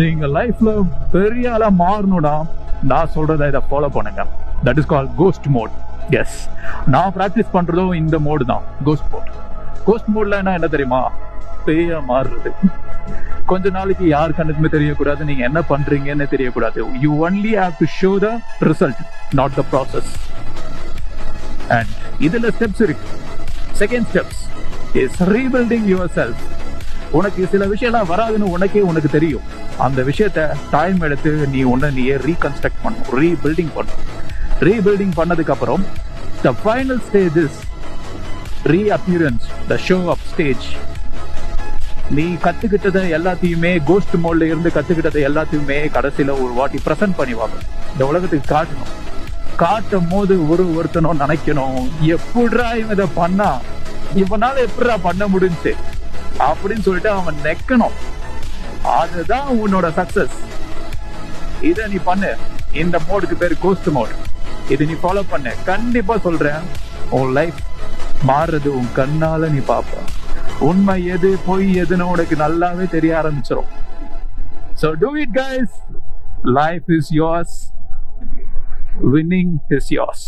நீங்க லைஃப்ல பெரிய ஆளா மாறணும்னா நான் சொல்றதை இதை ஃபாலோ பண்ணுங்க. That is call ghost mode. Yes, நான் ப்ராக்டிஸ் பண்றதும் இந்த மோடு தான், கோஸ்ட் மோட். கோஸ்ட் மோட்ல என்ன தெரியுமா? பேயா மாறுறது. கொஞ்ச நாளைக்கு யார் கண்ணுக்குமே தெரியக்கூடாது, நீங்க என்ன பண்றீங்கன்னு தெரியக்கூடாது. You only have to show the result, not the process. And இதுல ஸ்டெப்ஸ் இருக்கு. Second steps is rebuilding your self. உனக்கு சில விஷயம்லாம் வராதுன்னு உனக்கு தெரியும். அந்த விஷயத்த டைம் எடுத்து நீயே ரீகன்ஸ்ட்ரக்ட் பண்ணும், ரீபில்டிங் பண்ணும். ரீபில்டிங் பண்ணதுக்கு அப்புறம் the final stage is reappearance, the show up stage. நீ கத்துக்கிட்டதை எல்லாத்தையுமே, கோஸ்ட் மோட்ல இருந்து கத்துக்கிட்டதை எல்லாத்தையுமே கடைசியில ஒரு வாட்டி பிரசன்ட் பண்ணிவாங்க, இந்த உலகத்துக்கு காட்டணும். காட்டும் போது ஒருத்தனும் நினைக்கணும், எப்படிரா இவன் இதை பண்ணா, இவனால எப்படிரா பண்ண முடிஞ்சு அப்படின்னு சொல்லிட்டு அவன் நெக்கணும். அதுதான் உன்னோட சக்சஸ். இத நீ பண்ணு. இந்த மோடுக்கு பேரு கோஸ்ட் மோட். இது நீ ஃபாலோ பண்ண, கண்டிப்பா சொல்றேன், உன் லைஃப் மாறுறது உன் கண்ணால நீ பாப்ப. உண்மை எது பொய் எதுன்னு உனக்கு நல்லாவே தெரிய ஆரம்பிச்சிடும். So do it guys. Life is yours. Winning is yours.